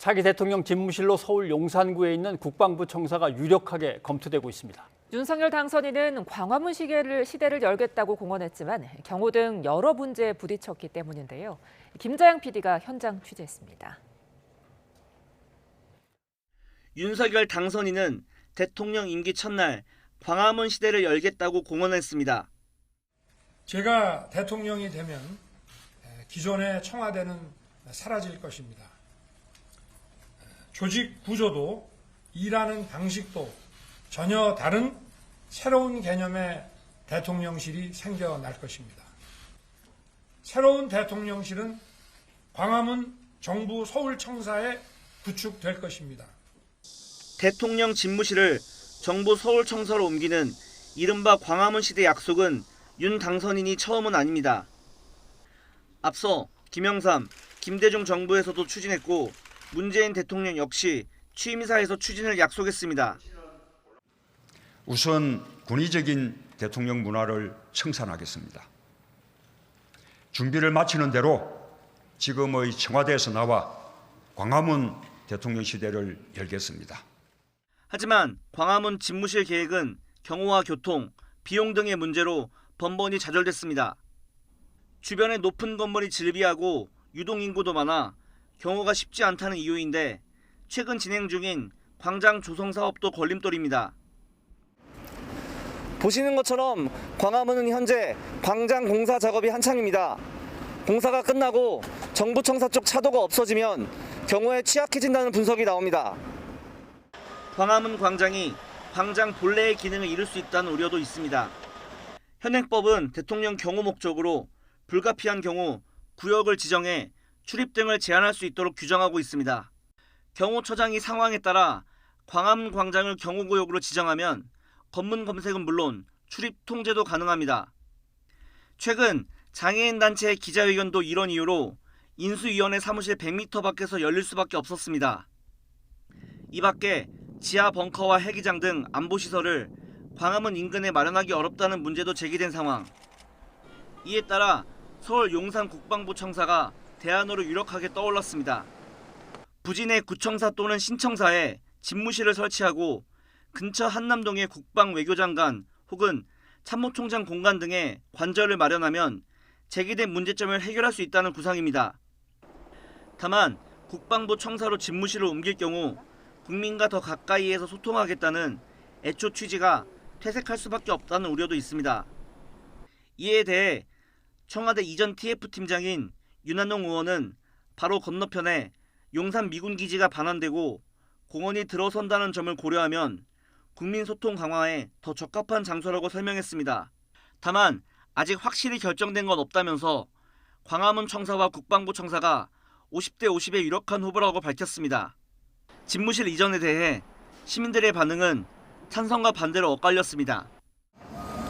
차기 대통령 집무실로 서울 용산구에 있는 국방부 청사가 유력하게 검토되고 있습니다. 윤석열 당선인은 광화문 시대를 열겠다고 공언했지만 경호 등 여러 문제에 부딪혔기 때문인데요. 김자영 PD가 현장 취재했습니다. 윤석열 당선인은 대통령 임기 첫날 광화문 시대를 열겠다고 공언했습니다. 제가 대통령이 되면 기존의 청와대는 사라질 것입니다. 조직 구조도 일하는 방식도 전혀 다른 새로운 개념의 대통령실이 생겨날 것입니다. 새로운 대통령실은 광화문 정부 서울청사에 구축될 것입니다. 대통령 집무실을 정부 서울청사로 옮기는 이른바 광화문 시대 약속은 윤 당선인이 처음은 아닙니다. 앞서 김영삼, 김대중 정부에서도 추진했고 문재인 대통령 역시 취임사에서 추진을 약속했습니다. 우선 군의적인 대통령 문화를 청산하겠습니다. 준비를 마치는 대로 지금의 청와대에서 나와 광화문 대통령 시대를 열겠습니다. 하지만 광화문 집무실 계획은 경호와 교통, 비용 등의 문제로 번번이 좌절됐습니다. 주변에 높은 건물이 즐비하고 유동인구도 많아 경호가 쉽지 않다는 이유인데 최근 진행 중인 광장 조성 사업도 걸림돌입니다. 보시는 것처럼 광화문은 현재 광장 공사 작업이 한창입니다. 공사가 끝나고 정부 청사 쪽 차도가 없어지면 경호에 취약해진다는 분석이 나옵니다. 광화문 광장이 광장 본래의 기능을 잃을 수 있다는 우려도 있습니다. 현행법은 대통령 경호 목적으로 불가피한 경우 구역을 지정해 출입 등을 제한할 수 있도록 규정하고 있습니다. 경호처장이 상황에 따라 광화문 광장을 경호구역으로 지정하면 검문 검색은 물론 출입 통제도 가능합니다. 최근 장애인 단체의 기자회견도 이런 이유로 인수위원회 사무실 100m 밖에서 열릴 수밖에 없었습니다. 이 밖에 지하 벙커와 헬기장 등 안보시설을 광화문 인근에 마련하기 어렵다는 문제도 제기된 상황. 이에 따라 서울 용산 국방부 청사가 대안으로 유력하게 떠올랐습니다. 부진의 구청사 또는 신청사에 집무실을 설치하고 근처 한남동의 국방외교장관 혹은 참모총장 공간 등의 관저를 마련하면 제기된 문제점을 해결할 수 있다는 구상입니다. 다만 국방부 청사로 집무실을 옮길 경우 국민과 더 가까이에서 소통하겠다는 애초 취지가 퇴색할 수밖에 없다는 우려도 있습니다. 이에 대해 청와대 이전 TF팀장인 윤한홍 의원은 바로 건너편에 용산 미군기지가 반환되고 공원이 들어선다는 점을 고려하면 국민소통 강화에 더 적합한 장소라고 설명했습니다. 다만 아직 확실히 결정된 건 없다면서 광화문 청사와 국방부 청사가 50대 50의 유력한 후보라고 밝혔습니다. 집무실 이전에 대해 시민들의 반응은 찬성과 반대로 엇갈렸습니다.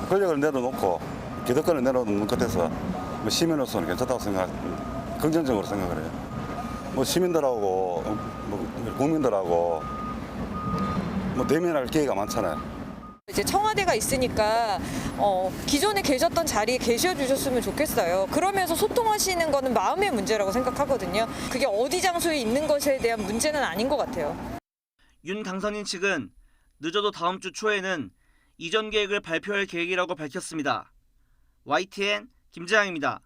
권력을 내려놓고 기득권을 내려놓는 것에서 시민으로서는 괜찮다고 긍정적으로 생각을 해요. 시민들하고 국민들하고 대면할 기회가 많잖아요. 이제 청와대가 있으니까 기존에 계셨던 자리에 계셔 주셨으면 좋겠어요. 그러면서 소통하시는 거는 마음의 문제라고 생각하거든요. 그게 어디 장소에 있는 것에 대한 문제는 아닌 것 같아요. 윤 당선인 측은 늦어도 다음 주 초에는 이전 계획을 발표할 계획이라고 밝혔습니다. YTN 김재양입니다.